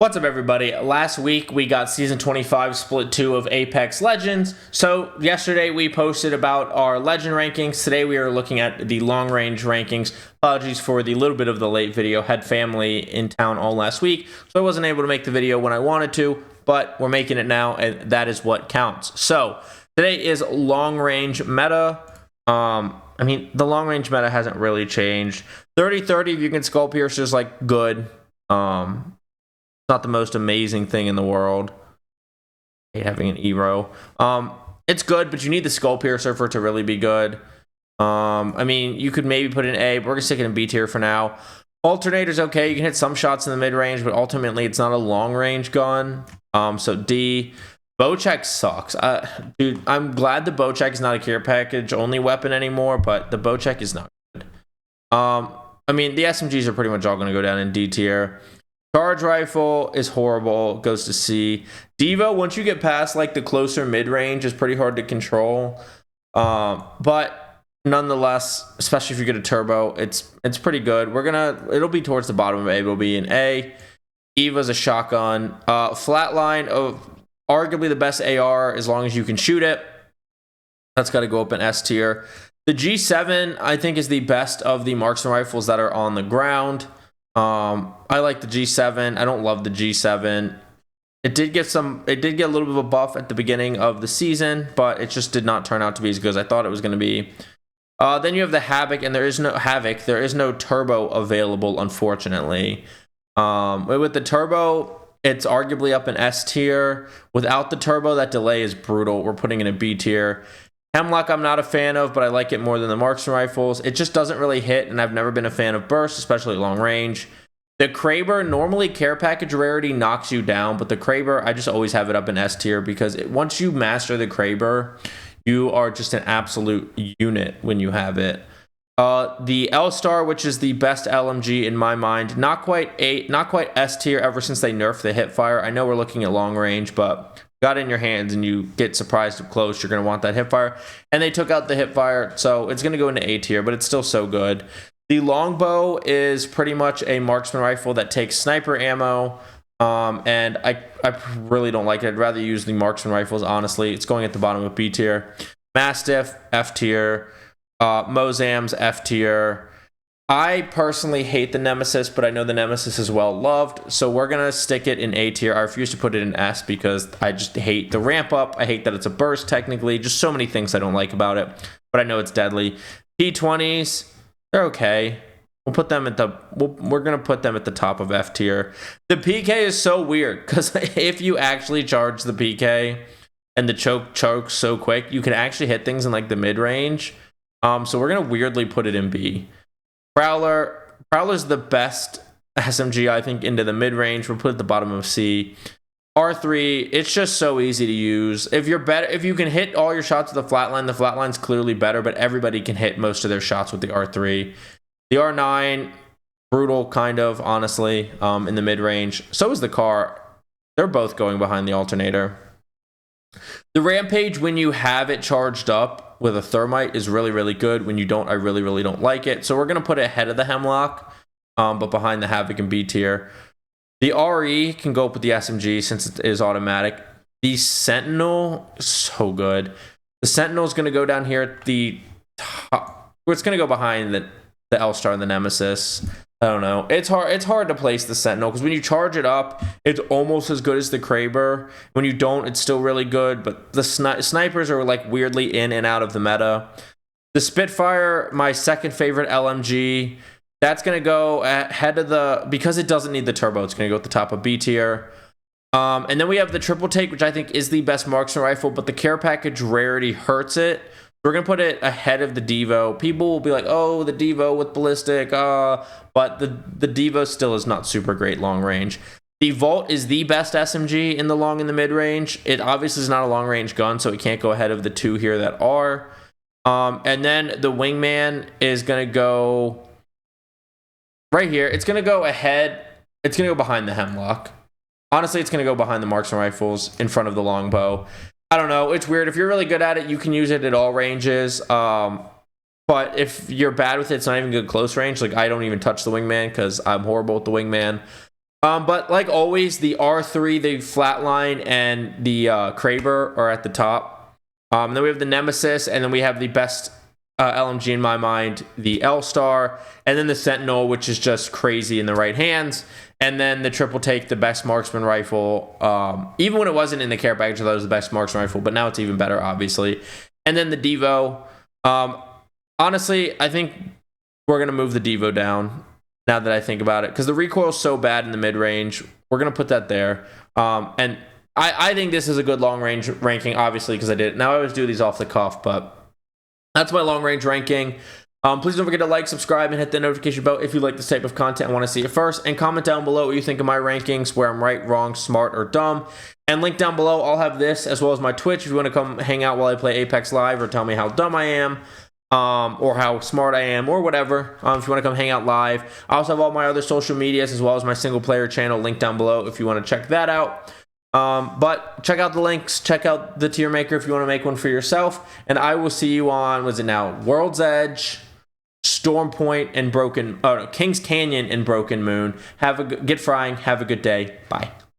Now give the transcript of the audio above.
What's up, everybody? Last week we got Season 25 Split 2 of Apex Legends. So yesterday we posted about our Legend rankings. Today we are looking at the long-range rankings. Apologies for the little bit of the late video. Had family in town all last week, so I wasn't able to make the video when I wanted to, but we're making it now, and that is what counts. So today is long-range meta. The long-range meta hasn't really changed. 30-30, if you can skull pierce, is like good. Not the most amazing thing in the world. I hate having an E-row. It's good, but you need the skull piercer for it to really be good. You could maybe put an A, but we're gonna stick it in B tier for now. Alternator's okay. You can hit some shots in the mid-range, but ultimately it's not a long-range gun. So D. Bowcheck sucks. Dude, I'm glad the Bowcheck is not a care package only weapon anymore, but the Bowcheck is not good. The SMGs are pretty much all gonna go down in D tier. Charge rifle is horrible, goes to C. Devo, once you get past like the closer mid-range, is pretty hard to control. But nonetheless, especially if you get a turbo, it's pretty good. It'll be towards the bottom of A. It'll be an A. Eva's a shotgun. Flatline of arguably the best AR as long as you can shoot it. That's got to go up in S tier. The G7 I think is the best of the marksman rifles that are on the ground. I like the G7. I don't love the G7. It did get a little bit of a buff at the beginning of the season, but it just did not turn out to be as good as I thought it was going to be. Then you have the Havoc, and there is no turbo available, unfortunately. With the turbo, it's arguably up in S tier. Without the turbo, that delay is brutal. We're putting it in B tier. Hemlock I'm not a fan of, but I like it more than the marksman rifles. It just doesn't really hit, and I've never been a fan of burst, especially long range. The Kraber, normally care package rarity knocks you down, but the Kraber, I just always have it up in S tier because once you master the Kraber, you are just an absolute unit when you have it. The L-Star, which is the best LMG in my mind, not quite S tier ever since they nerfed the hip fire. I know we're looking at long range, but got it in your hands and you get surprised up close, you're going to want that hip fire. And they took out the hip fire, so it's going to go into A tier, but it's still so good. The longbow is pretty much a marksman rifle that takes sniper ammo, and I really don't like it. I'd rather use the marksman rifles, honestly. It's going at the bottom of B tier. Mastiff, F tier. Mozam's F tier. I personally hate the Nemesis, but I know the Nemesis is well loved, so we're going to stick it in A tier. I refuse to put it in S because I just hate the ramp up. I hate that it's a burst technically. Just so many things I don't like about it, but I know it's deadly. P20s, they're okay. We're going to put them at the top of F tier. The PK is so weird because if you actually charge the PK and the chokes so quick, you can actually hit things in like the mid-range. So we're going to weirdly put it in B. Prowler's the best SMG, I think, into the mid-range. We'll put it at the bottom of C. R3, it's just so easy to use. If you can hit all your shots with the flatline's clearly better, but everybody can hit most of their shots with the R3. The R9, brutal, kind of, honestly, in the mid-range. So is the car. They're both going behind the alternator. The Rampage, when you have it charged up with a thermite, is really, really good. When you don't, I really, really don't like it. So we're going to put it ahead of the Hemlock, but behind the Havoc in B tier. The RE can go up with the SMG since it is automatic. The Sentinel, so good. The Sentinel is going to go down here at the top. It's going to go behind the L-Star and the Nemesis. I don't know. It's hard to place the Sentinel because when you charge it up, it's almost as good as the Kraber. When you don't, it's still really good, but the snipers are like weirdly in and out of the meta. The Spitfire, my second favorite LMG, that's going to go ahead of because it doesn't need the turbo, it's going to go at the top of B tier. And then we have the Triple Take, which I think is the best marksman rifle, but the care package rarity hurts it. We're going to put it ahead of the Devo. People will be like, oh, the Devo with ballistic, but the Devo still is not super great long range. The Volt is the best SMG in the long and the mid range. It obviously is not a long range gun, so it can't go ahead of the two here that are. And then the Wingman is going to go right here. It's going to go ahead. It's going to go behind the Hemlock. Honestly, it's going to go behind the marksman rifles in front of the longbow. I don't know. It's weird. If you're really good at it, you can use it at all ranges. But if you're bad with it, it's not even good close range. Like, I don't even touch the Wingman because I'm horrible with the Wingman. But like always, the R3, the Flatline, and the Kraber are at the top. Then we have the Nemesis, and then we have the best LMG in my mind, the L-Star, and then the Sentinel, which is just crazy in the right hands. And then the Triple Take, the best marksman rifle. Even when it wasn't in the care package, I thought it was the best marksman rifle, but now it's even better, obviously. And then the Devo. Honestly, I think we're going to move the Devo down now that I think about it, because the recoil is so bad in the mid-range. We're going to put that there. And I think this is a good long-range ranking, obviously, because I did it. Now, I always do these off the cuff, but that's my long-range ranking. Please don't forget to like, subscribe, and hit the notification bell if you like this type of content and want to see it first. And comment down below what you think of my rankings, where I'm right, wrong, smart, or dumb. And link down below, I'll have this as well as my Twitch if you want to come hang out while I play Apex Live, or tell me how dumb I am, or how smart I am, or whatever. If you want to come hang out live. I also have all my other social medias as well as my single-player channel linked down below if you want to check that out. But check out the links, check out the tier maker if you want to make one for yourself, and I will see you on, what's it now, World's Edge, Storm Point, and Kings Canyon and Broken Moon. Get frying, have a good day, bye.